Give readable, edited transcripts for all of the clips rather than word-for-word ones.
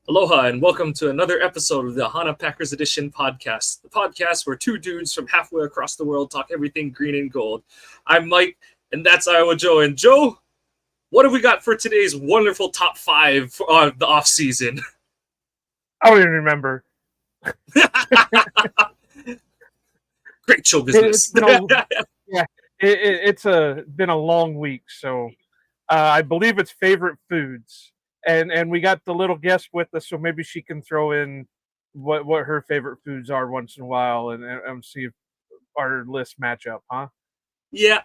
Aloha and welcome to another episode of the Hana Packers Edition podcast, the podcast where two dudes from halfway across the world talk everything green and gold. I'm Mike, and that's Iowa Joe. And Joe, what have we got for today's wonderful top five for the off season? I don't even remember. Great show business. It's been a long week, so I believe it's favorite foods, and we got the little guest with us, so maybe she can throw in what her favorite foods are once in a while, and see if our lists match up, huh? Yeah.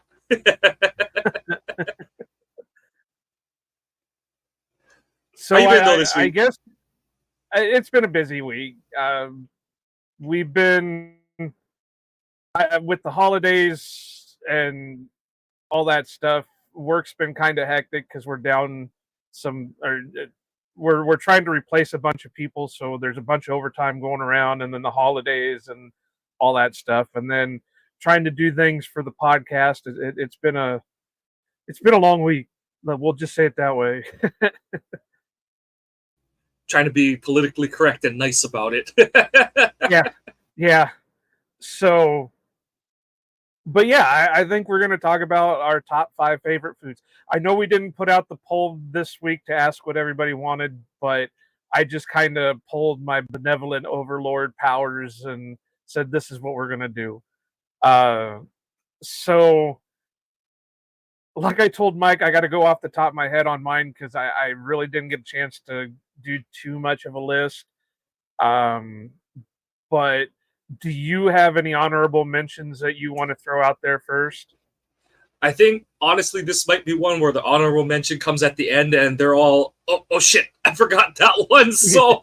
So How you been though this week? I guess it's been a busy week. We've been with the holidays and all that stuff. Work's been kind of hectic because we're down some, or we're trying to replace a bunch of people, so there's a bunch of overtime going around, and then the holidays and all that stuff, and then trying to do things for the podcast. It's been a long week. We'll just say it that way. Trying to be politically correct and nice about it. Yeah. So, but yeah, I think we're going to talk about our top 5 favorite foods. I know we didn't put out the poll this week to ask what everybody wanted, but I just kind of pulled my benevolent overlord powers and said, this is what we're going to do. So, like I told Mike, I got to go off the top of my head on mine because I really didn't get a chance to do too much of a list. But do you have any honorable mentions that you want to throw out there first? I think honestly, this might be one where the honorable mention comes at the end, and they're all, oh shit, I forgot that one. So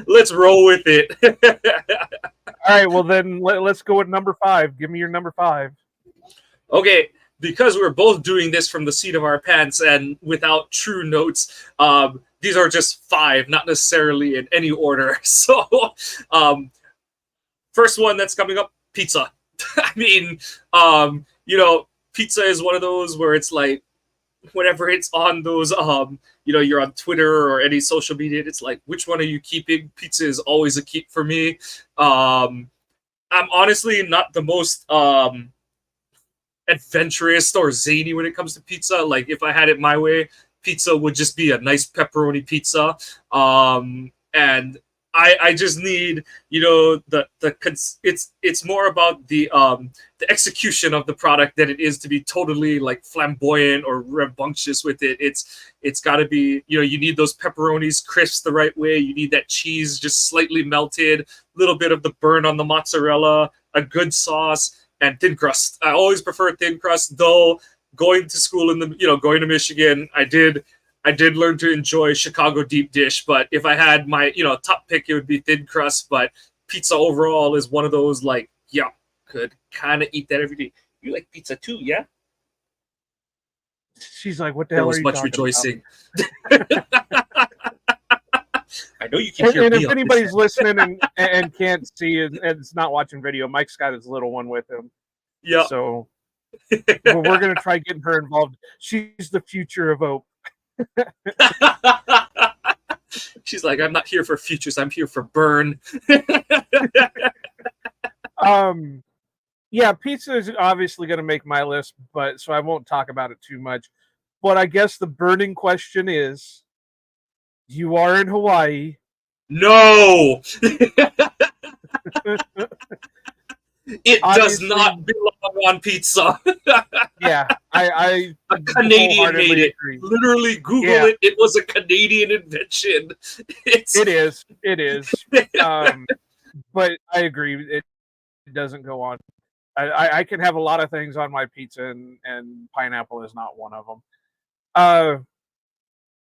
let's roll with it. All right, well then let's go with number 5. Give me your number 5. Okay, because we're both doing this from the seat of our pants and without true notes, these are just 5, not necessarily in any order. So, first one that's coming up, pizza. I mean, pizza is one of those where it's like, whenever it's on those, you're on Twitter or any social media, it's like, which one are you keeping? Pizza is always a keep for me. I'm honestly not the most adventurous or zany when it comes to pizza. Like, if I had it my way, pizza would just be a nice pepperoni pizza. And I just need, it's more about the execution of the product than it is to be totally like flamboyant or rambunctious with it. It's got to be, you need those pepperonis crisp the right way. You need that cheese just slightly melted, a little bit of the burn on the mozzarella, a good sauce, and thin crust. I always prefer thin crust, though. Going to school going to Michigan, I did learn to enjoy Chicago deep dish, but if I had my, top pick, it would be thin crust. But pizza overall is one of those, like, yeah, could kind of eat that every day. You like pizza too, yeah? She's like, what the hell are you talking rejoicing. I know you can hear and me. If anybody's listening and can't see and it's not watching video, Mike's got his little one with him. Yeah. So we're going to try getting her involved. She's the future of OPE. She's like, I'm not here for futures, I'm here for burn. Yeah, pizza is obviously going to make my list, but so I won't talk about it too much. But I guess the burning question is, you are in Hawaii. No. It does not belong on pizza. Yeah, I a Canadian made it. Agree. Literally, Google it. It was a Canadian invention. It is. But I agree. It doesn't go on. I can have a lot of things on my pizza, and pineapple is not one of them.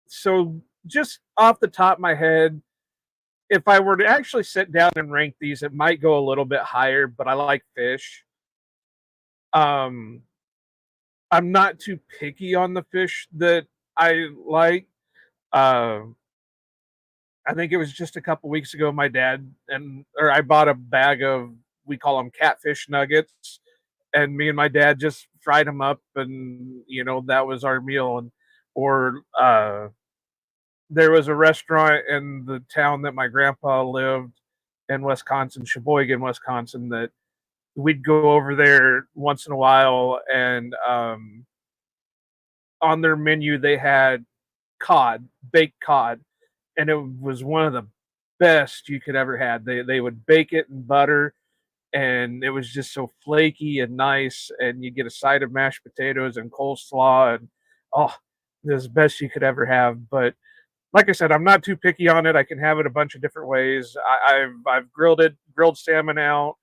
So just off the top of my head, if I were to actually sit down and rank these, it might go a little bit higher, but I like fish. I'm not too picky on the fish that I like. I think it was just a couple weeks ago, my dad I bought a bag of, we call them catfish nuggets, and me and my dad just fried them up, and that was our meal. Or there was a restaurant in the town that my grandpa lived in Wisconsin, Sheboygan, Wisconsin, that we'd go over there once in a while, and on their menu they had cod, baked cod, and it was one of the best you could ever had. They would bake it in butter, and it was just so flaky and nice. And you get a side of mashed potatoes and coleslaw, and oh, it was the best you could ever have. But like I said, I'm not too picky on it. I can have it a bunch of different ways. I've grilled salmon out,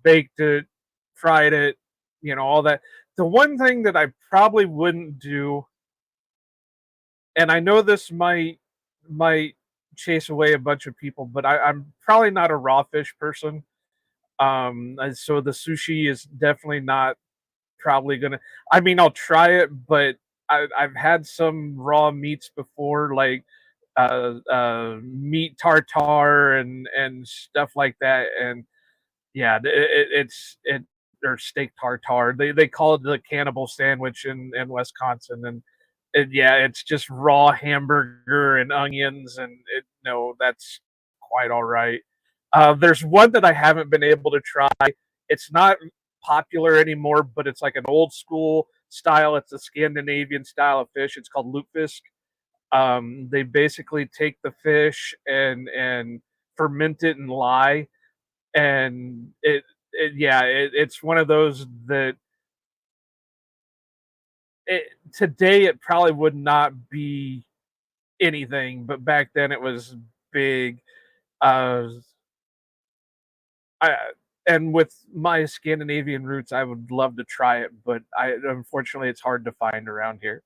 baked it, fried it, all that. The one thing that I probably wouldn't do, and I know this might chase away a bunch of people, but I'm probably not a raw fish person. And so the sushi is definitely not probably gonna. I mean, I'll try it, but I've had some raw meats before, like meat tartare and stuff like that, and yeah, it's or steak tartare. They call it the cannibal sandwich in Wisconsin, and yeah, it's just raw hamburger and onions, and no, that's quite all right. There's one that I haven't been able to try. It's not popular anymore, but it's like an old school style. It's a Scandinavian style of fish. It's called lutefisk. They basically take the fish and ferment it in lye, and it's one of those that today it probably would not be anything, but back then it was big. Uh, I, and with my Scandinavian roots, I would love to try it, but unfortunately it's hard to find around here.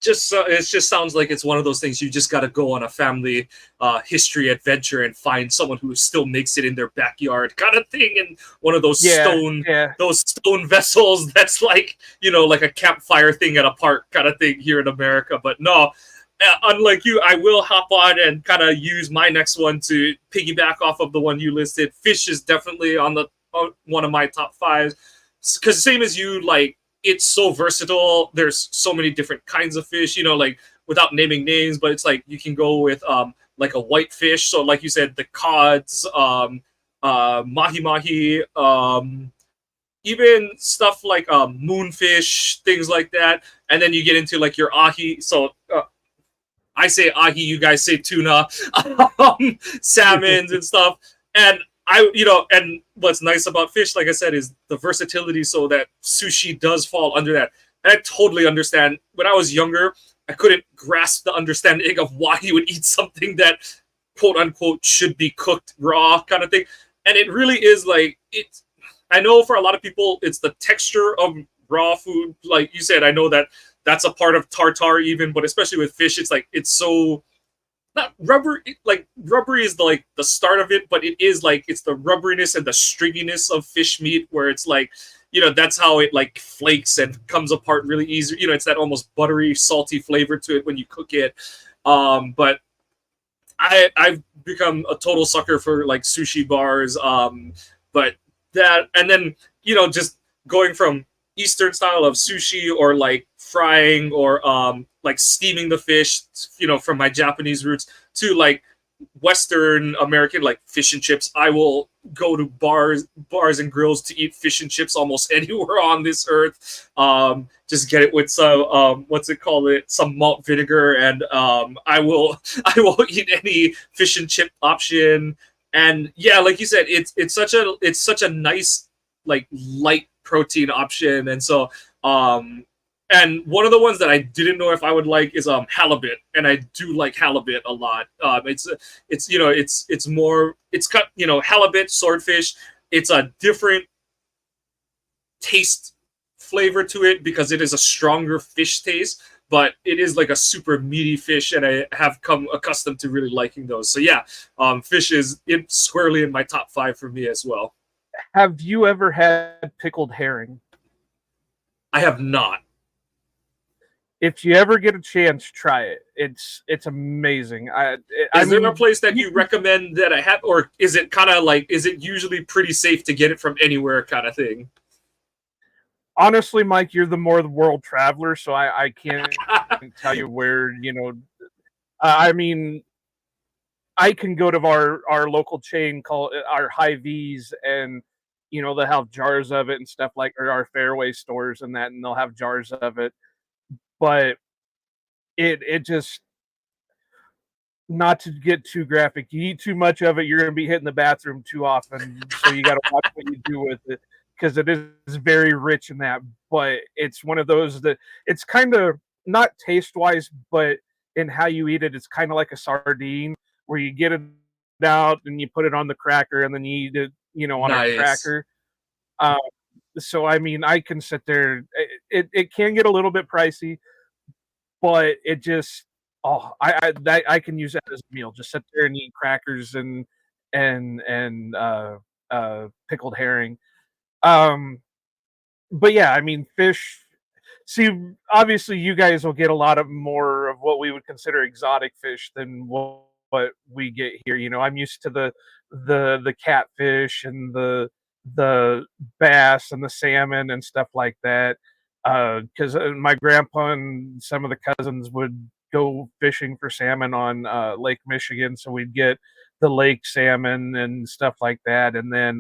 It just sounds like it's one of those things you just got to go on a family history adventure and find someone who still makes it in their backyard kind of thing, and one of those those stone vessels that's like like a campfire thing at a park kind of thing here in America. But no, unlike you, I will hop on and kind of use my next one to piggyback off of the one you listed. Fish is definitely on the one of my top fives, because same as you, like, it's so versatile. There's so many different kinds of fish, like, without naming names, but it's like you can go with like a white fish. So like you said, the cods, mahi mahi, even stuff like moonfish, things like that. And then you get into like your ahi. So I say ahi, you guys say tuna, salmons and stuff. And and what's nice about fish, like I said, is the versatility, so that sushi does fall under that. And I totally understand. When I was younger, I couldn't grasp the understanding of why you would eat something that, quote unquote, should be cooked raw kind of thing. And it really is like, I know for a lot of people, it's the texture of raw food. Like you said, I know that that's a part of tartare even, but especially with fish, it's like, it's so not rubber, like rubbery is the start of it, but it is like, it's the rubberiness and the stringiness of fish meat, where it's like, that's how it like flakes and comes apart really easy. It's that almost buttery, salty flavor to it when you cook it. But I've become a total sucker for like sushi bars. But that, and then just going from Eastern style of sushi, or like frying, or like steaming the fish, from my Japanese roots, to like Western American, like fish and chips. I will go to bars and grills to eat fish and chips almost anywhere on this earth. Just get it with some some malt vinegar, and I will eat any fish and chip option. And yeah, like you said, it's such a nice, like, light protein option. And so and one of the ones that I didn't know if I would like is halibut, and I do like halibut a lot. It's more, it's cut, halibut, swordfish. It's a different taste flavor to it because it is a stronger fish taste, but it is like a super meaty fish, and I have come accustomed to really liking those. So yeah, fish is squarely in my top 5 for me as well. Have you ever had pickled herring? I have not. If you ever get a chance, try it. It's amazing. Is there a place that you recommend that I have, or is it kind of like, is it usually pretty safe to get it from anywhere kind of thing? honestly, Mike, you're the world traveler, so I can't tell you where, I mean, I can go to our local chain called our High V's, and they'll have jars of it and stuff, like, or our Fairway stores and that, and they'll have jars of it. But it just, not to get too graphic, you eat too much of it, you're gonna be hitting the bathroom too often. So you got to watch what you do with it, because it is very rich in that. But it's one of those that it's kind of not taste wise, but in how you eat it, it's kind of like a sardine, where you get it out and you put it on the cracker and then you eat it, on a Nice. cracker. Um, so I mean, I can sit there. It can get a little bit pricey, but it just, I can use that as a meal. Just sit there and eat crackers and pickled herring. Um, but yeah, I mean, fish. See, obviously, you guys will get a lot of more of what we would consider exotic fish than what we get here. I'm used to the catfish and the bass and the salmon and stuff like that. Because my grandpa and some of the cousins would go fishing for salmon on Lake Michigan, so we'd get the lake salmon and stuff like that. And then,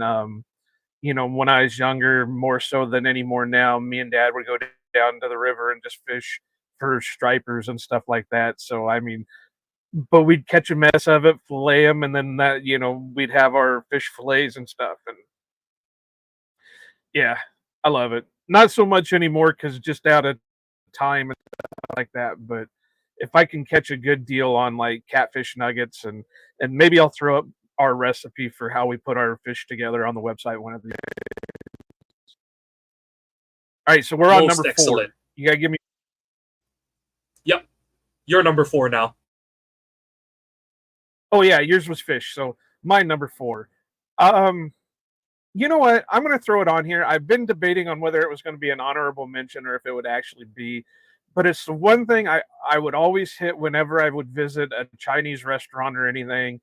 when I was younger, more so than anymore now, me and Dad would go down to the river and just fish for stripers and stuff like that. So I mean, but we'd catch a mess of it, fillet them, and then that, we'd have our fish fillets and stuff. And yeah, I love it. Not so much anymore, because just out of time and stuff like that. But if I can catch a good deal on like catfish nuggets, and maybe I'll throw up our recipe for how we put our fish together on the website one of these. All right, so we're on Most number 4. excellent. You gotta give me. Yep. You're number 4 now. Oh yeah, yours was fish. So mine number 4. Um, you know what? I'm gonna throw it on here. I've been debating on whether it was gonna be an honorable mention or if it would actually be, but it's the one thing I would always hit whenever I would visit a Chinese restaurant or anything.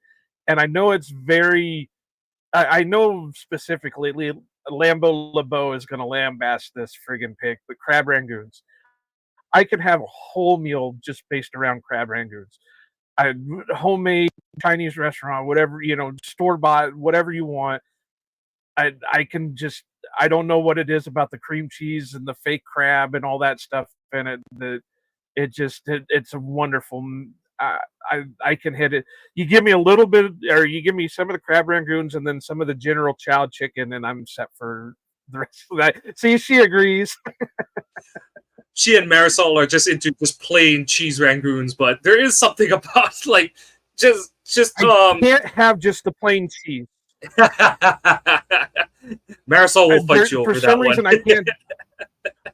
And I know it's very, I know specifically Lambo LeBeau is gonna lambaste this friggin' pick, but crab rangoons. I could have a whole meal just based around crab rangoons. I Homemade Chinese restaurant, whatever, store bought, whatever you want. I can just, I don't know what it is about the cream cheese and the fake crab and all that stuff in it, that it's a wonderful. I can hit it. You give me a little bit, or you give me some of the crab rangoons and then some of the General Chow chicken, and I'm set for the rest of that. See, she agrees. She and Marisol are just into just plain cheese rangoons, but there is something about like just I can't have just the plain cheese. Marisol will fight you For over that some one. reason, I can't.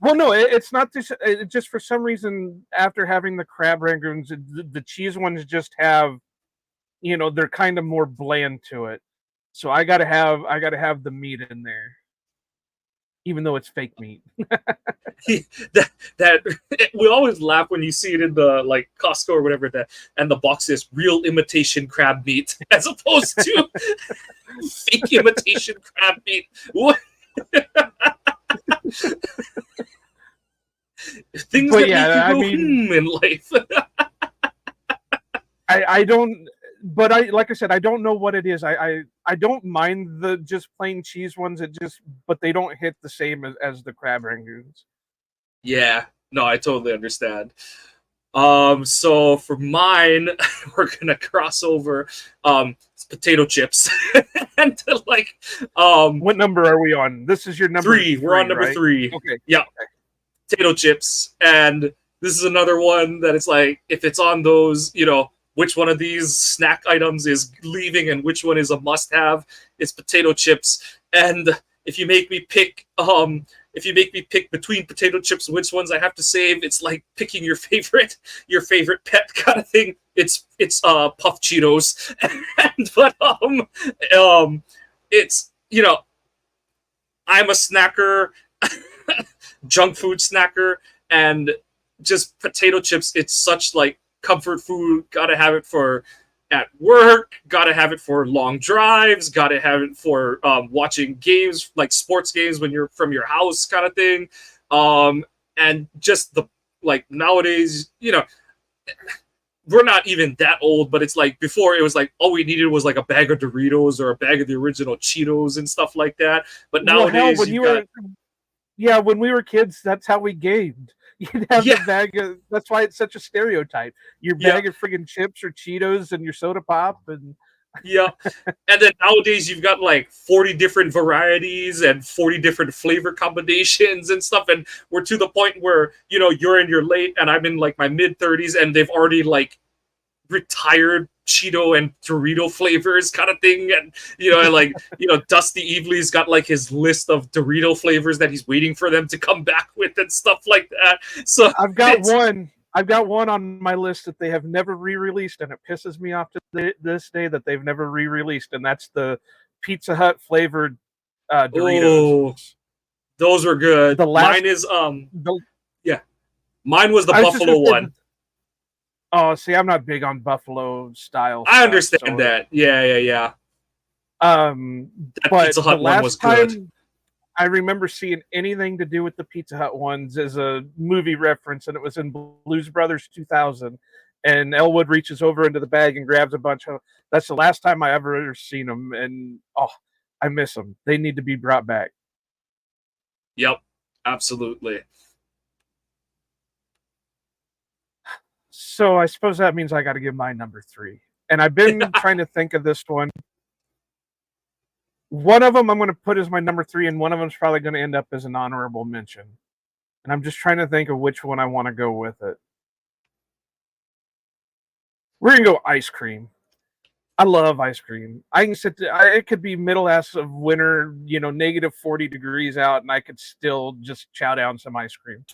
Well, no, it's not this. It just for some reason, after having the crab rangoons, the cheese ones just have, they're kind of more bland to it. So I gotta have the meat in there, even though it's fake meat. that we always laugh when you see it in the like Costco or whatever, that and the box is real imitation crab meat as opposed to fake imitation crab meat. What? Things But that make you yeah, I go mean, in life. I don't. But like I said, I don't know what it is. I don't mind the just plain cheese ones. But they don't hit the same as the crab rangoons. Yeah, no, I totally understand. So for mine, we're gonna cross over it's potato chips and like What number are we on? This is your number 3. We're on number right? 3. Okay. Yeah, potato chips, and this is another one that it's like if it's on those, which one of these snack items is leaving and which one is a must-have. It's potato chips, and if you make me pick, between potato chips, which ones I have to save, it's like picking your favorite pet kind of thing. It's puff Cheetos, and it's I'm a snacker, junk food snacker, and just potato chips. It's such like comfort food. Gotta have it for at work, gotta have it for long drives, gotta have it for watching games, like sports games when you're from your house kind of thing. And just the, like, nowadays, we're not even that old, but it's like before it was like all we needed was like a bag of Doritos or a bag of the original Cheetos and stuff like that. But Well, hell, nowadays you've got, when we were kids, that's how we gamed. You'd have the bag of. That's why it's such a stereotype. Your bag of friggin' chips or Cheetos and your soda pop and. Yeah. And then nowadays you've got like 40 different varieties and 40 different flavor combinations and stuff. And we're to the point where, you're in your late and I'm in like my mid 30s and they've already like retired Cheeto and Dorito flavors kind of thing. And, Dusty Evely's got like his list of Dorito flavors that he's waiting for them to come back with and stuff like that. So I've got one on my list that they have never re-released, and it pisses me off to this day that they've never re-released, and that's the Pizza Hut flavored Doritos. Oh, those were good. Mine was the buffalo one. Oh, see, I'm not big on buffalo style. I understand that. Yeah. That but Pizza Hut one was good. I remember seeing anything to do with the Pizza Hut ones as a movie reference, and it was in Blues Brothers 2000. And Elwood reaches over into the bag and grabs a bunch of. That's the last time I ever seen them, and I miss them. They need to be brought back. Yep, absolutely. So I suppose that means I got to give my number 3. And I've been trying to think of this one. One of them I'm going to put as my number 3, and one of them is probably going to end up as an honorable mention. And I'm just trying to think of which one I want to go with it. We're going to go ice cream. I love ice cream. I can it could be middle ass of winter, negative 40 degrees out, and I could still just chow down some ice cream.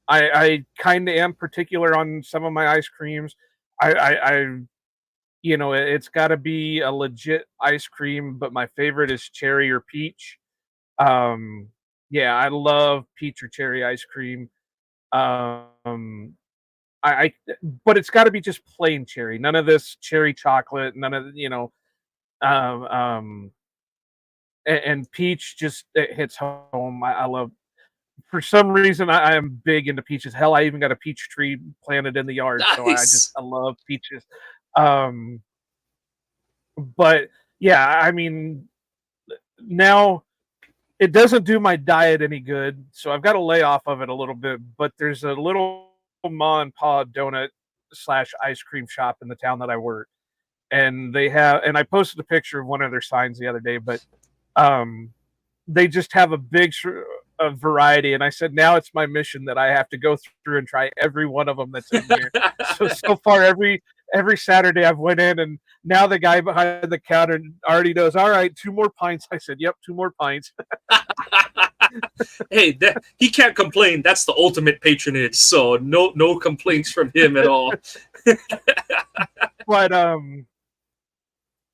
I kind of am particular on some of my ice creams. It's got to be a legit ice cream, but my favorite is cherry or peach. I love peach or cherry ice cream. But it's got to be just plain cherry. None of this cherry chocolate. None of and peach just it hits home. I love. For some reason, I am big into peaches. Hell, I even got a peach tree planted in the yard. Nice. So I love peaches. But yeah, I mean, now it doesn't do my diet any good, so I've got to lay off of it a little bit. But there's a little ma and pa donut / ice cream shop in the town that I work, and and I posted a picture of one of their signs the other day, but they just have a big variety, and I said now it's my mission that I have to go through and try every one of them that's in here. so far every Saturday I've went in, and now the guy behind the counter already knows, all right, 2 more pints. I said, yep, 2 more pints. Hey, he can't complain. That's the ultimate patronage, so no complaints from him at all. But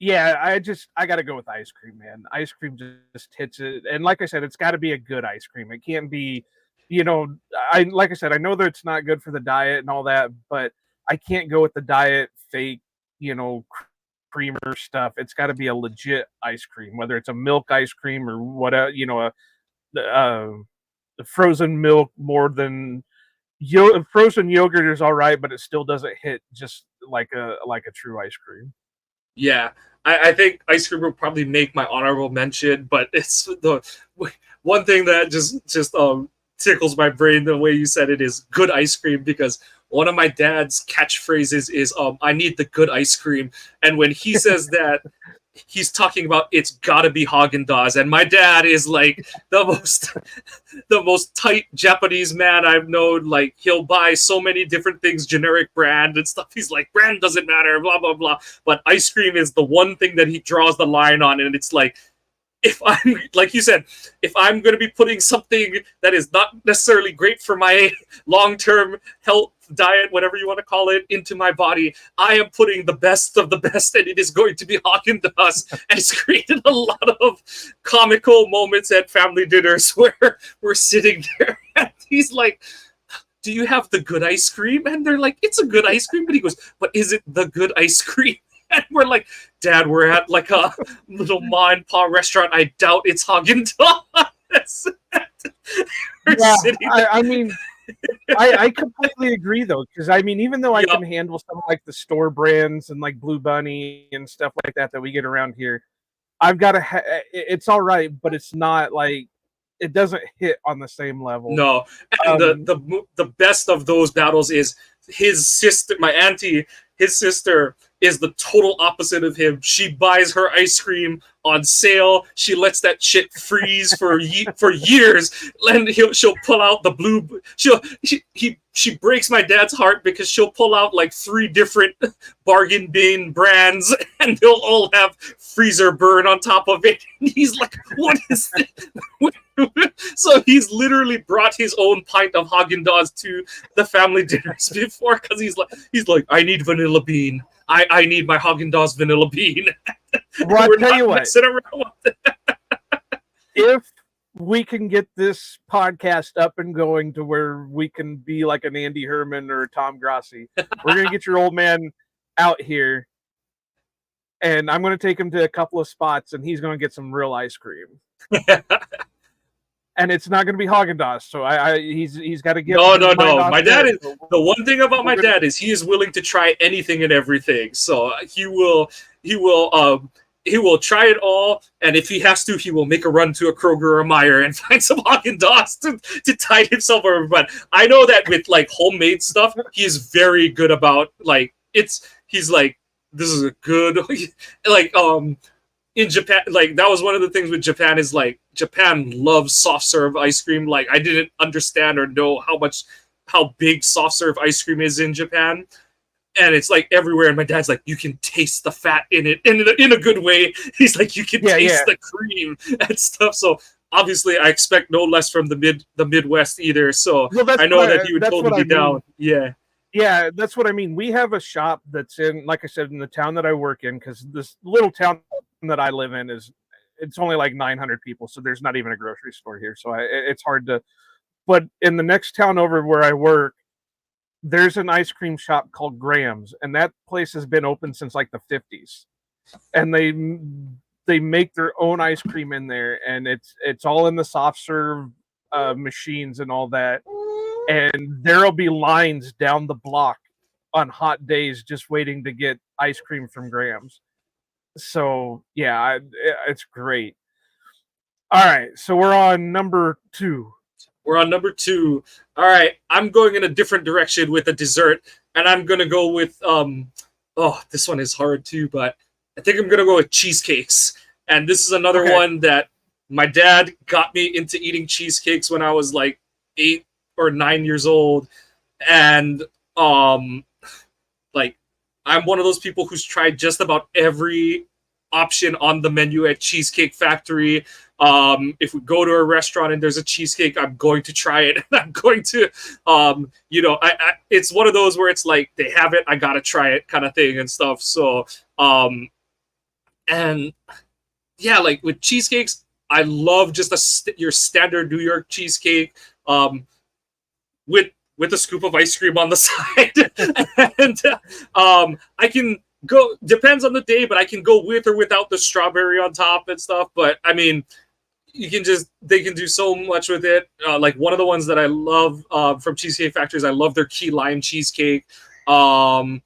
I got to go with ice cream, man. Ice cream just hits it. And like I said, it's got to be a good ice cream. It can't be, like I said, I know that it's not good for the diet and all that, but I can't go with the diet fake, creamer stuff. It's got to be a legit ice cream, whether it's a milk ice cream or whatever, the frozen milk more than frozen yogurt is all right, but it still doesn't hit just like a true ice cream. Yeah, I think ice cream will probably make my honorable mention, but it's the one thing that just tickles my brain the way you said it is good ice cream, because one of my dad's catchphrases is I need the good ice cream, and when he says that, he's talking about it's gotta be Haagen-Dazs, and my dad is like the most tight Japanese man I've known. Like, he'll buy so many different things, generic brand and stuff. He's like, brand doesn't matter, blah blah blah. But ice cream is the one thing that he draws the line on, and it's like, if I'm, like you said, if I'm going to be putting something that is not necessarily great for my long-term health, diet, whatever you want to call it, into my body, I am putting the best of the best, and it is going to be Haagen-Dazs. And it's created a lot of comical moments at family dinners where we're sitting there and he's like, do you have the good ice cream? And they're like, it's a good ice cream. But he goes, but is it the good ice cream? And we're like, Dad, we're at like a little ma and pa restaurant. I doubt it's Haagen-Dazs. Yeah, I mean, I completely agree though, because I mean, even though I can handle some like the store brands and like Blue Bunny and stuff like that we get around here, I've got to. It's all right, but it's not like it doesn't hit on the same level. No, and the best of those battles is his sister, my auntie. His sister is the total opposite of him. She buys her ice cream on sale. She lets that shit freeze for years, and she'll pull out the blue. She breaks my dad's heart because she'll pull out like 3 different bargain bin brands, and they'll all have freezer burn on top of it. And he's like, "What is this?" So he's literally brought his own pint of Haagen-Dazs to the family dinners before, because he's like, I need vanilla bean. I need my Haagen-Dazs vanilla bean. Well, I'll tell you what. If we can get this podcast up and going to where we can be like an Andy Herman or Tom Grassi, we're going to get your old man out here, and I'm going to take him to a couple of spots, and he's going to get some real ice cream. And it's not going to be Haagen-Dazs, so he's got to get. No. My dad is the one thing about my dad is he is willing to try anything and everything. So he will try it all, and if he has to, he will make a run to a Kroger or a Meijer and find some Haagen-Dazs to tide himself over. But I know that with like homemade stuff, he is very good about like he's like, this is a good like in Japan, like that was one of the things with Japan is like Japan loves soft serve ice cream. Like I didn't understand or know how big soft serve ice cream is in Japan, and it's like everywhere. And my dad's like, you can taste the fat in it, in a good way. He's like, you can taste the cream and stuff. So obviously, I expect no less from the Midwest either. So I know that he would totally be down. Yeah. Yeah, that's what I mean. We have a shop that's in, like I said, in the town that I work in, because this little town that I live in it's only like 900 people, so there's not even a grocery store here. So it's hard to. But in the next town over where I work, there's an ice cream shop called Graham's, and that place has been open since like the 50s, and they make their own ice cream in there, and it's all in the soft serve machines and all that. And there'll be lines down the block on hot days just waiting to get ice cream from Graham's. So, yeah, it's great. All right, so we're on number 2. We're on number 2. All right, I'm going in a different direction with a dessert, and I'm going to go with, this one is hard too, but I think I'm going to go with cheesecakes. And this is another one that my dad got me into eating cheesecakes when I was like 8 or 9 years old, and like I'm one of those people who's tried just about every option on the menu at Cheesecake Factory. If we go to a restaurant and there's a cheesecake, I'm going to try it. I'm going to, it's one of those where it's like they have it, I gotta try it, kind of thing and stuff. So, and yeah, like with cheesecakes, I love just your standard New York cheesecake. With a scoop of ice cream on the side. And I can go, depends on the day, but I can go with or without the strawberry on top and stuff. But I mean, they can do so much with it. Like one of the ones that I love from Cheesecake Factory is I love their key lime cheesecake. Marisol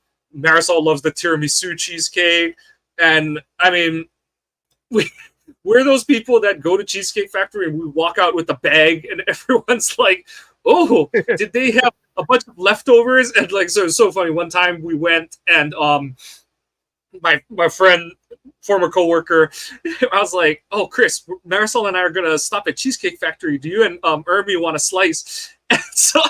loves the tiramisu cheesecake. And I mean, we're those people that go to Cheesecake Factory and we walk out with a bag and everyone's like, oh, did they have a bunch of leftovers? And like, so it's so funny. One time we went and my friend, former coworker, I was like, oh, Chris, Marisol and I are gonna stop at Cheesecake Factory. Do you and Ermi want a slice? And so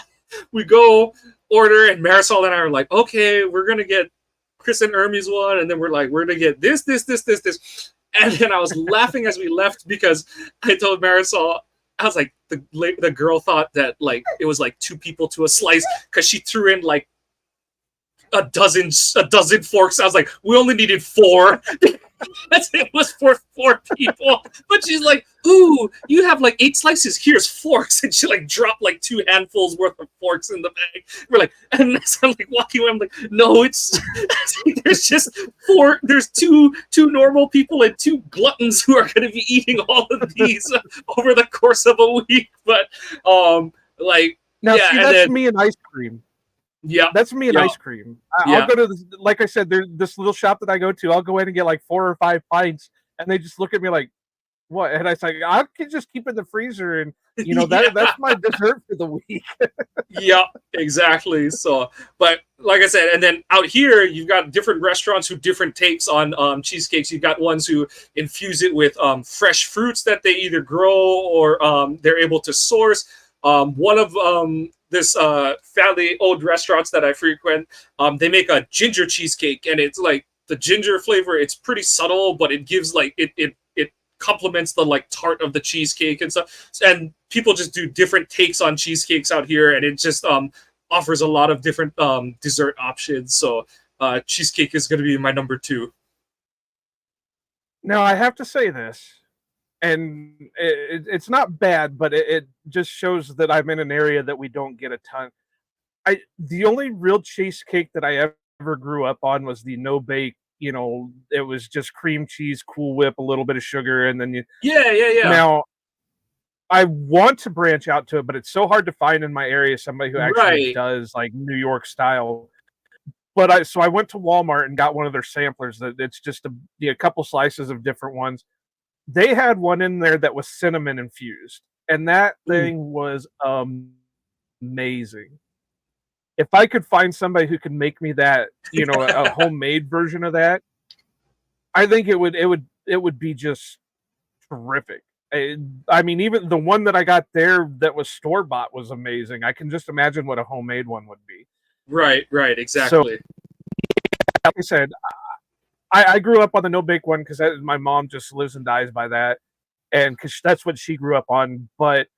we go order, and Marisol and I are like, okay, we're gonna get Chris and Ermi's one, and then we're like, we're gonna get this. And then I was laughing as we left because I told Marisol, I was like, the girl thought that like it was like 2 people to a slice because she threw in like a dozen forks. I was like, we only needed 4. It was for 4 people. But she's like, ooh, you have like 8 slices. Here's forks. And she like dropped like 2 handfuls worth of forks in the bag. We're like, and so I'm like walking away. I'm like, no, it's there's just 4. There's two normal people and 2 gluttons who are going to be eating all of these over the course of a week. But like, Now, yeah, see, and that's then me and ice cream. yeah, That's me and yeah, ice cream. yeah. I'll go to this, like I said, there's this little shop that I go to. I'll go in and get like 4 or 5 pints, and they just look at me like, "What?" And I say, "I can just keep it in the freezer, and that's my dessert for the week." Yeah, exactly. So, but like I said, and then out here, you've got different restaurants who different takes on cheesecakes. You've got ones who infuse it with fresh fruits that they either grow or they're able to source. One of this family-owned restaurants that I frequent, they make a ginger cheesecake, and it's like the ginger flavor. It's pretty subtle, but it gives like it complements the like tart of the cheesecake and stuff. And people just do different takes on cheesecakes out here, and it just offers a lot of different dessert options. So cheesecake is going to be my number 2. Now, I have to say this, and it's not bad, but it just shows that I'm in an area that we don't get a ton. The only real cheesecake that I ever grew up on was the no bake. It was just cream cheese, Cool Whip, a little bit of sugar, and then Yeah. now I want to branch out to it, but it's so hard to find in my area somebody who actually Right. does like New York style. But I went to Walmart and got one of their samplers that it's just a couple slices of different ones. They had one in there that was cinnamon infused, and that Ooh. thing was amazing. If I could find somebody who could make me that, a homemade version of that, I think it would be just terrific. I mean, even the one that I got there that was store bought was amazing. I can just imagine what a homemade one would be. Right. So, Exactly. like I said, I grew up on the no bake one because my mom just lives and dies by that, and because that's what she grew up on. But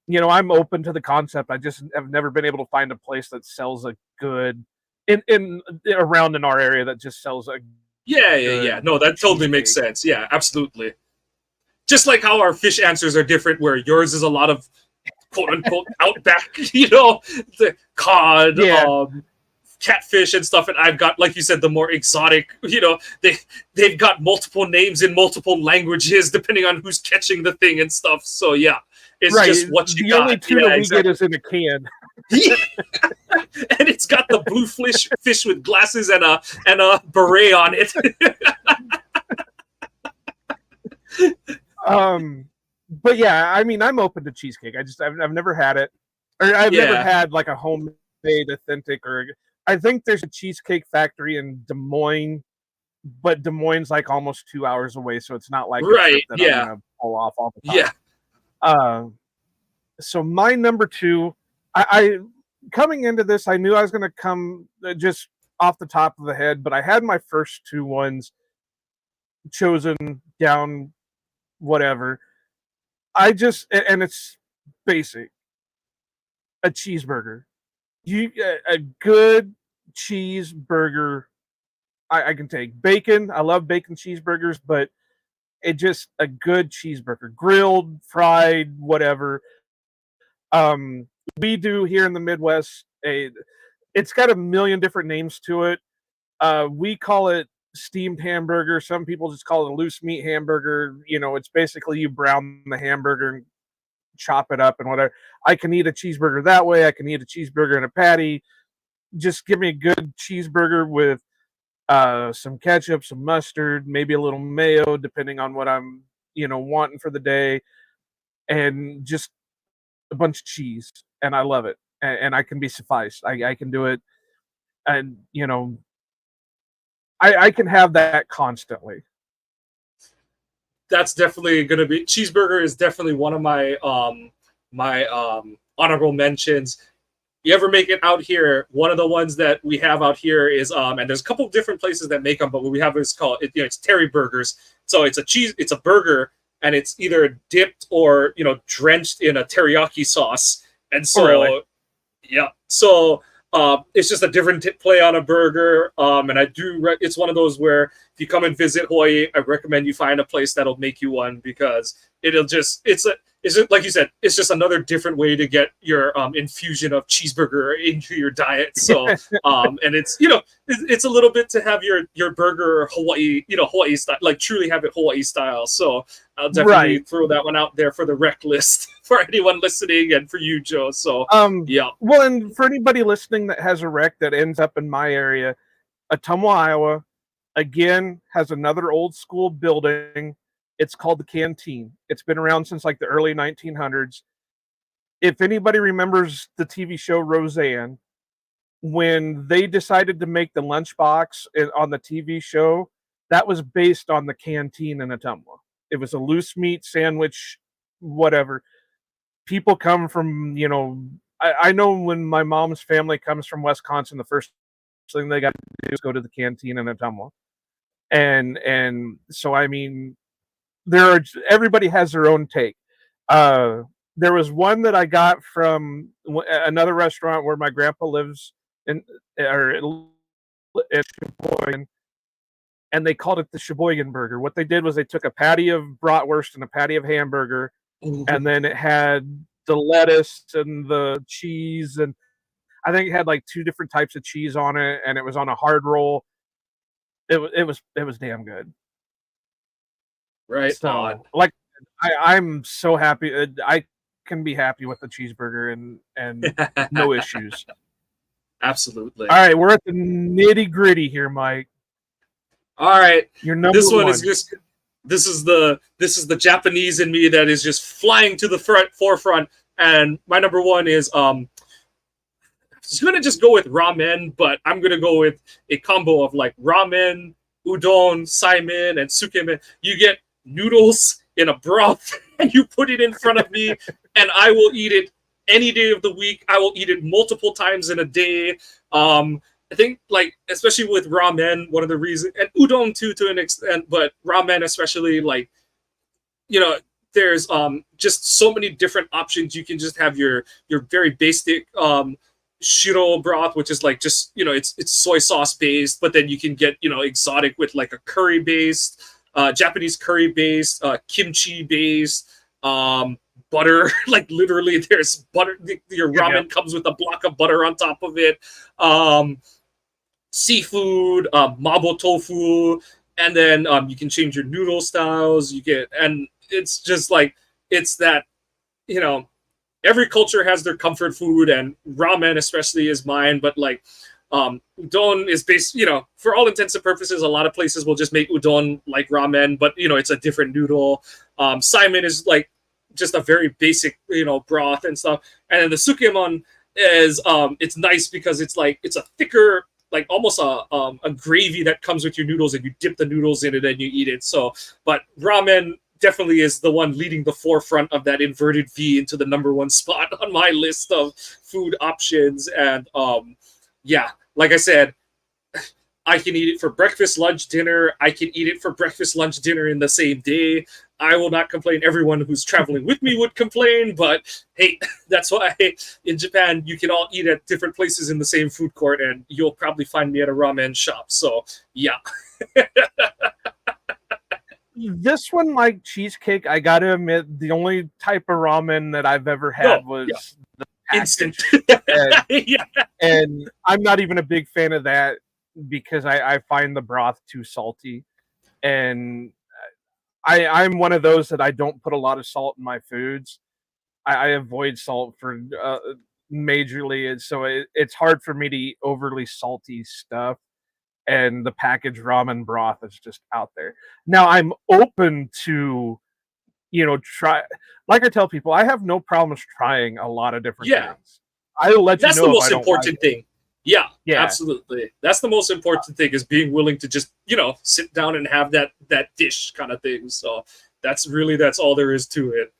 I'm open to the concept. I just have never been able to find a place that sells a good in around in our area that just sells a Yeah. good No, that totally makes cheesecake. sense. Yeah, absolutely. Just like how our fish answers are different, where yours is a lot of quote unquote outback, the cod, Yeah, catfish and stuff, and I've got, like you said, the more exotic. They've got multiple names in multiple languages depending on who's catching the thing and stuff. So yeah, it's right. just what you The only got. tuna Yeah, we get exactly. is in a can. And it's got the blue fish with glasses and a beret on it. But yeah, I mean, I'm open to cheesecake. I've never had it, or I've never Yeah, had like a homemade authentic. Or I think there's a cheesecake factory in Des Moines, but Des Moines like almost 2 hours away, so it's not like a trip right. that I'm Yeah, gonna pull off all the time. yeah. Uh, so my number 2, I coming into this, I knew I was gonna come just off the top of the head, but I had my first 2 ones chosen down, whatever. And it's basic, a cheeseburger. A good cheeseburger. I can take bacon. I love bacon cheeseburgers, but it just a good cheeseburger, grilled, fried, whatever. We do here in the Midwest. It's got a million different names to it. We call it steamed hamburger. Some people just call it a loose meat hamburger. It's basically you brown the hamburger and chop it up and whatever. I can eat a cheeseburger that way. I can eat a cheeseburger in a patty. Just give me a good cheeseburger with some ketchup, some mustard, maybe a little mayo, depending on what I'm, wanting for the day, and just a bunch of cheese. And I love it. And I can be sufficed. I can do it. And, I can have that constantly. That's definitely going to be cheeseburger is definitely one of my honorable mentions. You ever make it out here? One of the ones that we have out here is and there's a couple of different places that make them, but what we have is called it's Terry Burgers. So it's a burger, and it's either dipped or drenched in a teriyaki sauce. And Oh, really? so yeah, so It's just a different play on a burger. And I do. It's one of those where if you come and visit Hawaii, I recommend you find a place that'll make you one because it'll just it's like you said, it's just another different way to get your infusion of cheeseburger into your diet. So and it's it's a little bit to have your burger Hawaii Hawaii style, like truly have it Hawaii style. So I'll definitely throw that one out there for the rec list for anyone listening and for you, Joe. So yeah. Well, and for anybody listening that has a rec that ends up in my area, Ottumwa, Iowa, again, has another old school building. It's called the Canteen. It's been around since like the early 1900s. If anybody remembers the TV show Roseanne, when they decided to make the lunchbox on the TV show, that was based on the Canteen in Ottumwa. It was a loose meat sandwich, whatever. People come from, I know when my mom's family comes from Wisconsin, the first thing they got to do is go to the Canteen in Ottumwa. And so, I mean, everybody has their own take. There was one that I got from another restaurant where my grandpa lives in Sheboygan, and they called it the Sheboygan burger. What they did was they took a patty of bratwurst and a patty of hamburger, and then it had the lettuce and the cheese, and I think it had like 2 different types of cheese on it, and it was on a hard roll. It was damn good. Right. So, like, I'm so happy. I can be happy with the cheeseburger and no issues. Absolutely. All right, we're at the nitty gritty here, Mike. All right, your number this one one is just this is the Japanese in me that is just flying to the forefront, and my number one is I'm gonna just go with ramen, but I'm gonna go with a combo of like ramen, udon, saimin, and sukemen. You get noodles in a broth and you put it in front of me and I will eat it any day of the week. I will eat it multiple times in a day. I think, like, especially with ramen, one of the reasons, and udon too to an extent, but ramen especially, like, there's just so many different options. You can just have your very basic shiro broth, which is like just it's soy sauce based, but then you can get exotic with like a curry based, Japanese curry based, kimchi based, butter. Like literally, there's butter. Your ramen comes with a block of butter on top of it. Seafood, mabo tofu, and then you can change your noodle styles. And it's just like it's that every culture has their comfort food, and ramen especially is mine. But like udon is based, for all intents and purposes, a lot of places will just make udon like ramen, but it's a different noodle. Saimin is like just a very basic broth and stuff, and then the sukemon is it's nice because it's a thicker, like almost a gravy that comes with your noodles, and you dip the noodles in it and you eat it. So, but ramen definitely is the one leading the forefront of that inverted V into the number one spot on my list of food options. And yeah, like I said, I can eat it for breakfast, lunch, dinner. I can eat it for breakfast, lunch, dinner in the same day. I will not complain. Everyone who's traveling with me would complain, but hey, that's why in Japan you can all eat at different places in the same food court, and you'll probably find me at a ramen shop. So yeah. This one, like cheesecake, I gotta admit, the only type of ramen that I've ever had was the instant. And I'm not even a big fan of that because I find the broth too salty, and I'm one of those that I don't put a lot of salt in my foods. I avoid salt for majorly, and so it's hard for me to eat overly salty stuff. And the packaged ramen broth is just out there. Now I'm open to, try. Like I tell people, I have no problems trying a lot of different things. I'll let you know. That's the most important thing. Yeah, absolutely. That's the most important thing, is being willing to just, sit down and have that dish kind of thing. So that's all there is to it.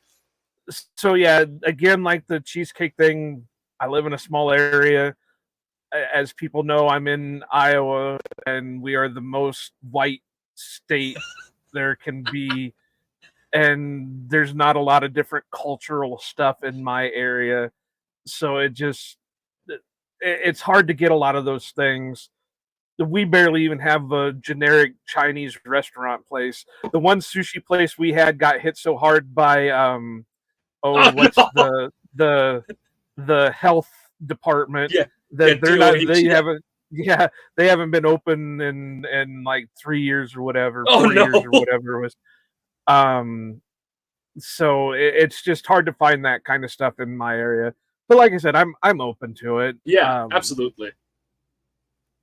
So yeah, again, like the cheesecake thing, I live in a small area. As people know, I'm in Iowa, and we are the most white state there can be. And there's not a lot of different cultural stuff in my area. So it just, it's hard to get a lot of those things. We barely even have a generic Chinese restaurant place. The one sushi place we had got hit so hard by Oh what's no. the health department Yeah. Yeah. that DOH. Yeah. they haven't been open in like 3 years or whatever, Oh 4 years or no. whatever it was. So it's just hard to find that kind of stuff in my area. But like I said, I'm open to it. Yeah. Absolutely.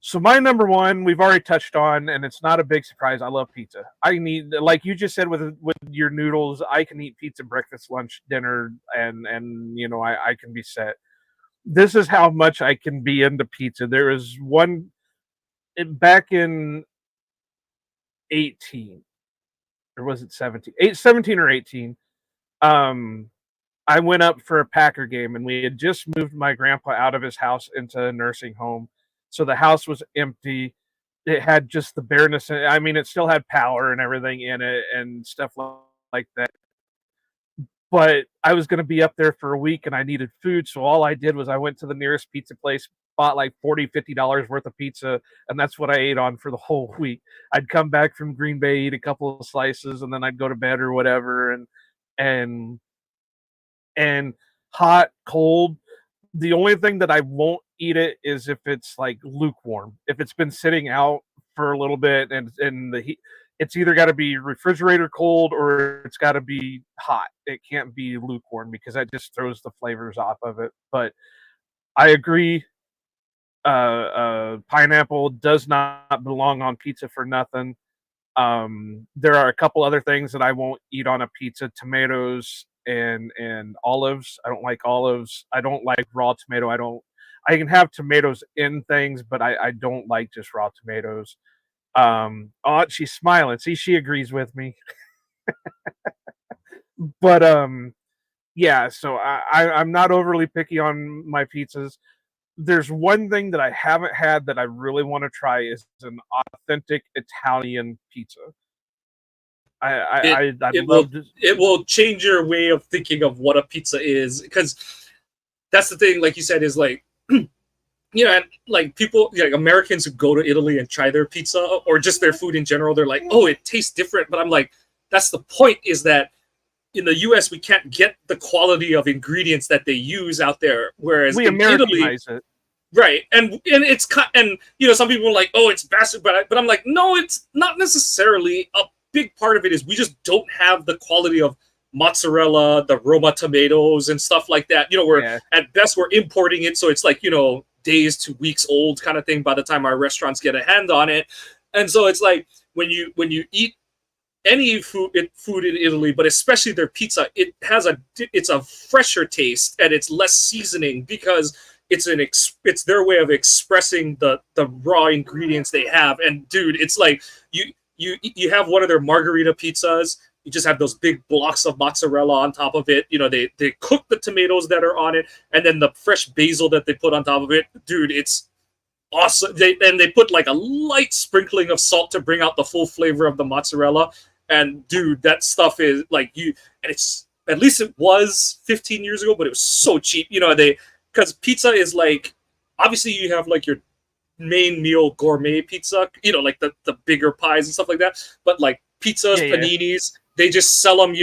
So my number one, we've already touched on, and it's not a big surprise. I love pizza. I need, like you just said, with your noodles, I can eat pizza breakfast, lunch, dinner, and you know I can be set. This is how much I can be into pizza. There is one back in 18, or was it 17? 17 or 18. Um, I went up for a Packer game, and we had just moved my grandpa out of his house into a nursing home. So the house was empty. It had just the bareness. I mean, it still had power and everything in it and stuff like that. But I was going to be up there for a week and I needed food. So all I did was I went to the nearest pizza place, bought like $40, $50 worth of pizza. And that's what I ate on for the whole week. I'd come back from Green Bay, eat a couple of slices, and then I'd go to bed or whatever. And and hot, cold. The only thing that I won't eat it is if it's like lukewarm. If it's been sitting out for a little bit and the heat, it's either got to be refrigerator cold or it's got to be hot. It can't be lukewarm because that just throws the flavors off of it. But I agree. Pineapple does not belong on pizza for nothing. There are a couple other things that I won't eat on a pizza: tomatoes and olives. I don't like olives. I don't like raw tomato. I can have tomatoes in things, but I don't like just raw tomatoes. Oh, she's smiling. See, she agrees with me. But yeah, so I'm not overly picky on my pizzas. There's one thing that I haven't had that I really want to try is an authentic Italian pizza. It I'd it will love to. it will change your way of thinking of what a pizza is, because that's the thing. Like you said, is like, and like people, like Americans who go to Italy and try their pizza or just their food in general, they're like, oh, it tastes different. But I'm like, that's the point, is that in the US we can't get the quality of ingredients that they use out there, whereas We in Italy, Americanize it. right, and it's and some people are like, oh, it's bastard, but I'm like, no, it's not necessarily. A big part of it is we just don't have the quality of mozzarella, the Roma tomatoes and stuff like that. We're Yeah. at best we're importing it, so it's like, days to weeks old kind of thing by the time our restaurants get a hand on it. And so it's like, when you eat any food in Italy, but especially their pizza, it's a fresher taste and it's less seasoning, because it's their way of expressing the raw ingredients they have. And dude, it's like you have one of their margarita pizzas. You just have those big blocks of mozzarella on top of it. They cook the tomatoes that are on it, and then the fresh basil that they put on top of it. Dude, it's awesome. They put like a light sprinkling of salt to bring out the full flavor of the mozzarella. And dude, that stuff is like and it's, at least it was 15 years ago, but it was so cheap. Because pizza is like, obviously you have like your main meal gourmet pizza, like the bigger pies and stuff like that. But like pizzas, Yeah, yeah. paninis, they just sell them,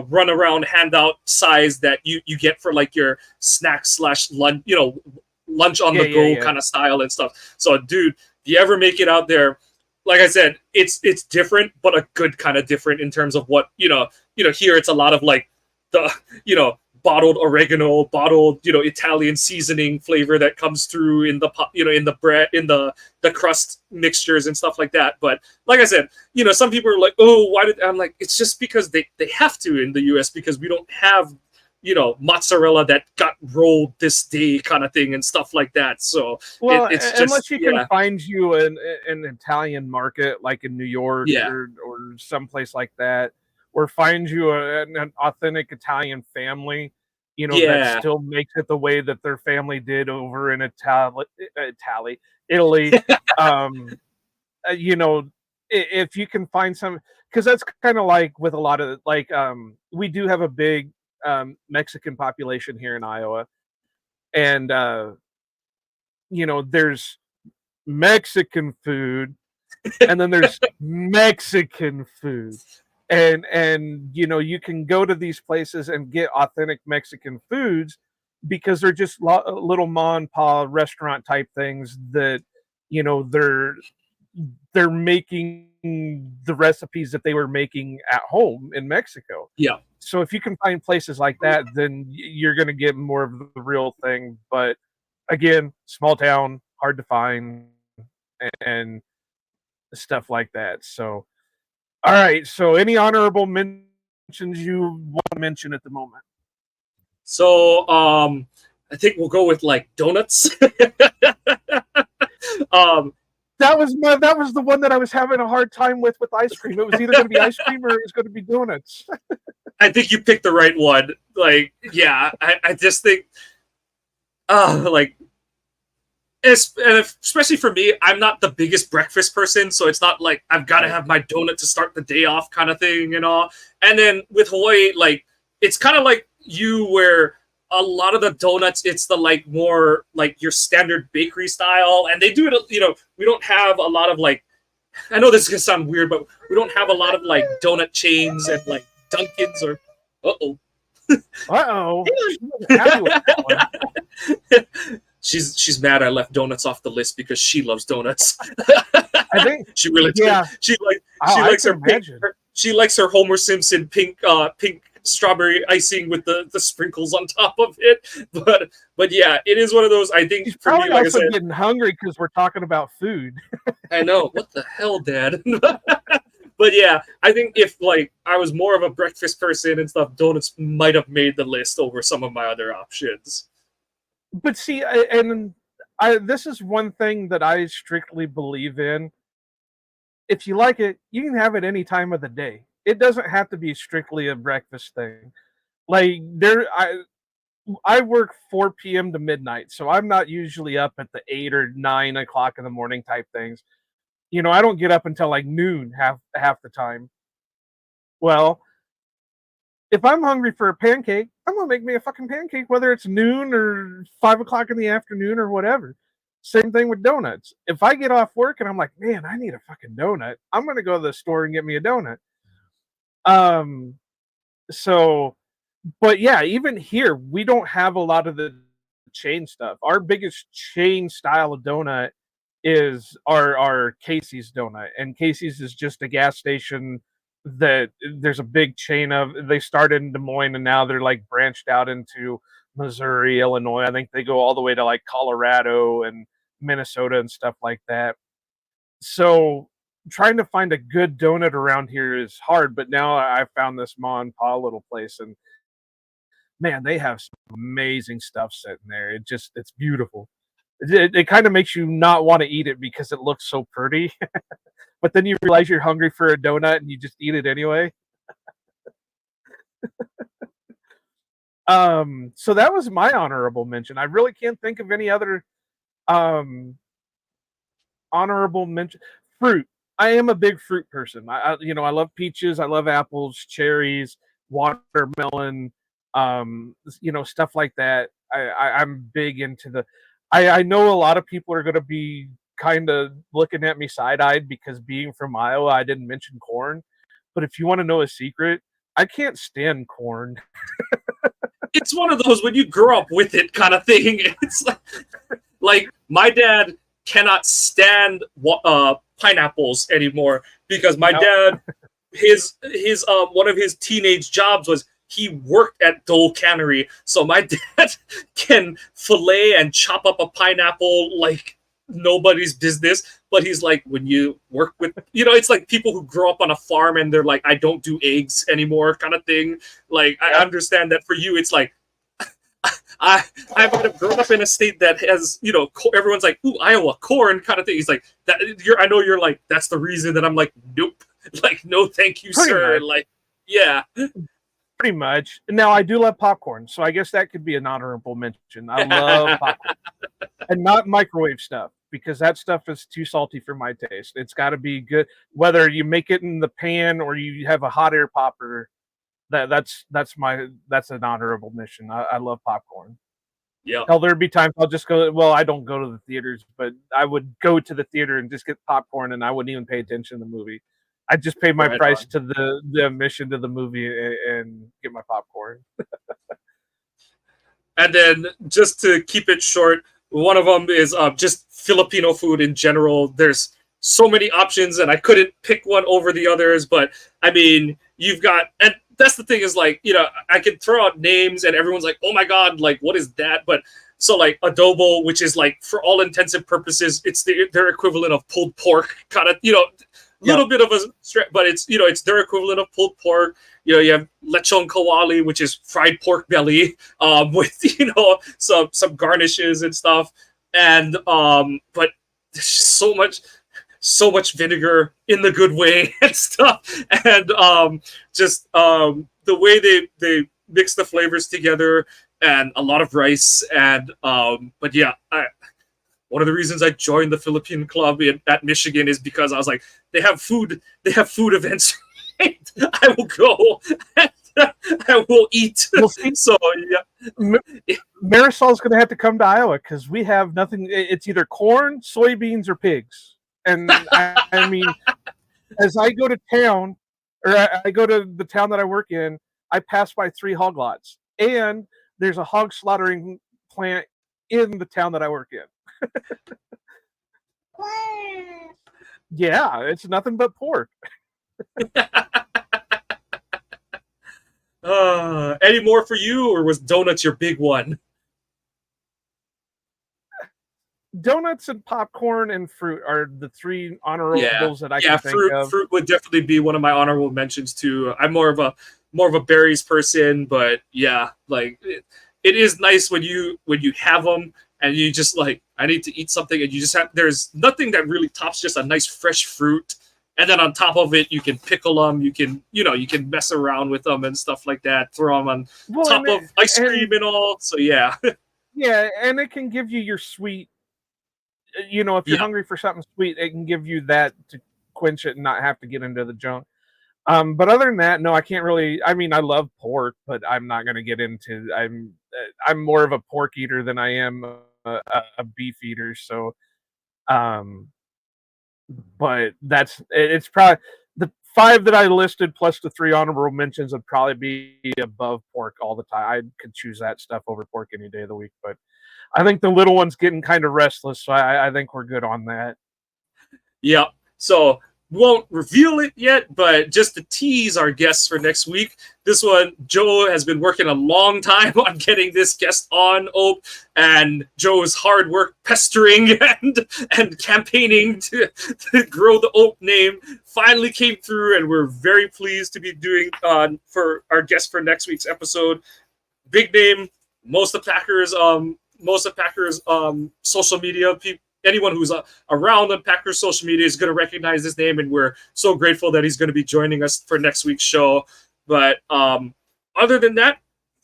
run around handout size that you get for like your snack / lunch, lunch on Yeah, the yeah, go yeah. kind of style and stuff. So dude, if you ever make it out there, like I said, it's different, but a good kind of different in terms of what, here it's a lot of like the, bottled oregano, bottled, Italian seasoning flavor that comes through in the, in the bread, in the crust mixtures and stuff like that. But like I said, some people are like, oh, why did, I'm like, it's just because they have to in the US, because we don't have, mozzarella that got rolled this day kind of thing and stuff like that. So Well, it's just, unless you can find you an Italian market like in New York yeah, or someplace like that, or find you an authentic Italian family, that yeah. still makes it the way that their family did over in Italy. Um, if you can find some, because that's kind of like with a lot of like, we do have a big Mexican population here in Iowa, and there's Mexican food, and then there's Mexican food. And you can go to these places and get authentic Mexican foods because they're just little mom and pop restaurant type things that they're making the recipes that they were making at home in Mexico. Yeah. So if you can find places like that, then you're going to get more of the real thing. But again, small town, hard to find, and stuff like that. So, all right. So, any honorable mentions you want to mention at the moment? So I think we'll go with like donuts. um That was the one that I was having a hard time with ice cream. It was either going to be ice cream or it was going to be donuts. I think you picked the right one. Like, yeah, I just think like and especially for me, I'm not the biggest breakfast person, so it's not like I've got to have my donut to start the day off kind of thing, And then with Hawaii, like it's kind of like you where a lot of the donuts, it's the like more like your standard bakery style, and they do it. We don't have a lot of like. I know this is gonna sound weird, but we don't have a lot of like donut chains and like Dunkin's or. Uh-oh. Uh-oh. She's mad I left donuts off the list because she loves donuts. I think she really yeah. She likes her pink, she likes her Homer Simpson pink strawberry icing with the sprinkles on top of it. But yeah, it is one of those. I think she's for probably me, like also I said, getting hungry because we're talking about food. I know, what the hell, Dad. But yeah, I think if like I was more of a breakfast person and stuff, donuts might have made the list over some of my other options. But see, this is one thing that I strictly believe in. If you like it, you can have it any time of the day. It doesn't have to be strictly a breakfast thing. Like I work 4 p.m. to midnight, so I'm not usually up at the 8 or 9 o'clock in the morning type things. I don't get up until like noon half the time. Well, if I'm hungry for a pancake, I'm gonna make me a fucking pancake, whether it's noon or 5 o'clock in the afternoon or whatever. Same thing with donuts. If I get off work and I'm like, man, I need a fucking donut, I'm gonna go to the store and get me a donut. So, but yeah, even here, we don't have a lot of the chain stuff. Our biggest chain style of donut is our Casey's donut, and Casey's is just a gas station that there's a big chain of. They started in Des Moines and now they're like branched out into Missouri, Illinois. I think they go all the way to like Colorado and Minnesota and stuff like that. So trying to find a good donut around here is hard, but now I found this ma and pa little place, and man, they have some amazing stuff sitting there. It's beautiful. It kind of makes you not want to eat it because it looks so pretty. But then you realize you're hungry for a donut and you just eat it anyway. So that was my honorable mention. I really can't think of any other honorable mention. Fruit. I am a big fruit person. I love peaches, I love apples, cherries, watermelon, stuff like that. I'm big into the. I know a lot of people are going to be kind of looking at me side-eyed because being from Iowa, I didn't mention corn. But if you want to know a secret, I can't stand corn. It's one of those when you grow up with it kind of thing. It's like my dad cannot stand pineapples anymore because my dad, his one of his teenage jobs was he worked at Dole Cannery, so my dad can fillet and chop up a pineapple like nobody's business. But he's like, when you work with, it's like people who grow up on a farm and they're like, I don't do eggs anymore kind of thing. Like, I understand that for you, it's like, I might have grown up in a state that has, everyone's like, ooh, Iowa, corn kind of thing. He's like, that. I know you're like, that's the reason that I'm like, nope. Like, no, thank you, Pretty sir. much. Like, yeah. Pretty much. Now, I do love popcorn, so I guess that could be an honorable mention. I love popcorn. And not microwave stuff, because that stuff is too salty for my taste. It's got to be good, whether you make it in the pan or you have a hot air popper. That's an honorable mention. I love popcorn. Yeah. Hell, there'd be times I'll just go. Well, I don't go to the theaters, but I would go to the theater and just get popcorn, and I wouldn't even pay attention to the movie. I'd just pay my Right price on. to the admission to the movie and get my popcorn. And then just to keep it short, one of them is just Filipino food in general. There's so many options, and I couldn't pick one over the others. But I mean, you've got, and that's the thing is like, I can throw out names, and everyone's like, "Oh my god, like what is that?" But so like adobo, which is like for all intents and purposes, it's their equivalent of pulled pork, kind of, little bit of a stretch, but it's their equivalent of pulled pork. You have lechon kawali, which is fried pork belly, with some garnishes and stuff, and but there's so much vinegar in the good way and stuff, and just the way they mix the flavors together, and a lot of rice, and but yeah, one of the reasons I joined the Philippine club at Michigan is because I was like, they have food events. I will go. I will eat. We'll see. So yeah, Marisol's going to have to come to Iowa because we have nothing. It's either corn, soybeans, or pigs. And I mean, as I go to town, or I go to the town that I work in, I pass by 3 hog lots, and there's a hog slaughtering plant in the town that I work in. Yeah, it's nothing but pork. Any more for you, or was donuts your big one? Donuts and popcorn and fruit are the 3 honorables that I can think of. Fruit would definitely be one of my honorable mentions too. I'm more of a berries person, but yeah, like it is nice when you have them and you just like, I need to eat something, and you just have, there's nothing that really tops just a nice fresh fruit. And then on top of it, you can pickle them. You can mess around with them and stuff like that. Throw them on top of ice cream and all. So yeah, yeah, and it can give you your sweet. If you're hungry for something sweet, it can give you that to quench it and not have to get into the junk. But other than that, no, I can't really. I mean, I love pork, but I'm not going to get into. I'm more of a pork eater than I am a beef eater. So, but it's probably the 5 that I listed plus the 3 honorable mentions would probably be above pork all the time. I could choose that stuff over pork any day of the week, but I think the little one's getting kind of restless, so I think we're good on that. Yeah. So won't reveal it yet, but just to tease our guests for next week. This one, Joe has been working a long time on getting this guest on OPE, and Joe's hard work pestering and campaigning to grow the OPE name finally came through, and we're very pleased to be doing for our guest for next week's episode. Big name, most of Packers social media people. Anyone who's around on Packers social media is going to recognize his name, and we're so grateful that he's going to be joining us for next week's show. But other than that,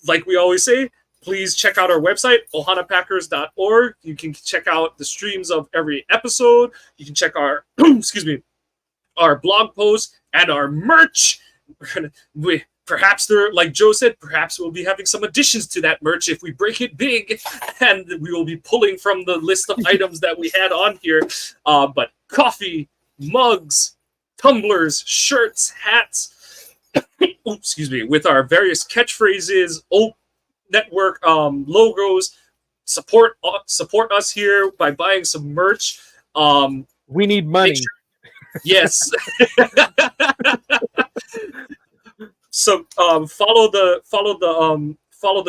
like we always say, please check out our website, ohanapackers.org. You can check out the streams of every episode. You can check our our blog posts and our merch. Perhaps there, like Joe said, perhaps we'll be having some additions to that merch if we break it big, and we will be pulling from the list of items that we had on here. But coffee, mugs, tumblers, shirts, hats, with our various catchphrases, OPE network logos. Support us here by buying some merch. We need money. Yes. So follow the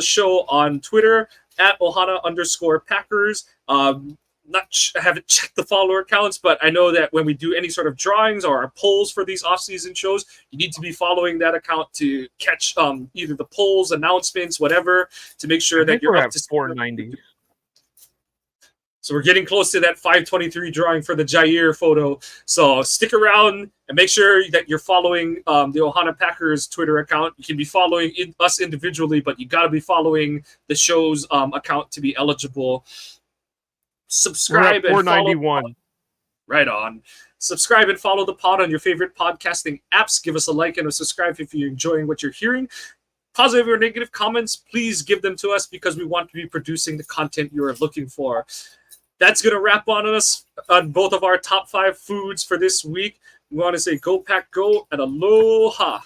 show on Twitter at Ohana_Packers. I haven't checked the follower counts, but I know that when we do any sort of drawings or our polls for these off-season shows, you need to be following that account to catch either the polls, announcements, whatever, to make sure that you're up to 490. So we're getting close to that 523 drawing for the Jair photo. So stick around and make sure that you're following the Ohana Packers Twitter account. You can be following us individually, but you got to be following the show's account to be eligible. Subscribe at 491. And follow. Right on. Subscribe and follow the pod on your favorite podcasting apps. Give us a like and a subscribe if you're enjoying what you're hearing. positive or negative comments, please give them to us because we want to be producing the content you are looking for. That's going to wrap on us on both of our top 5 foods for this week. We want to say go pack go and aloha.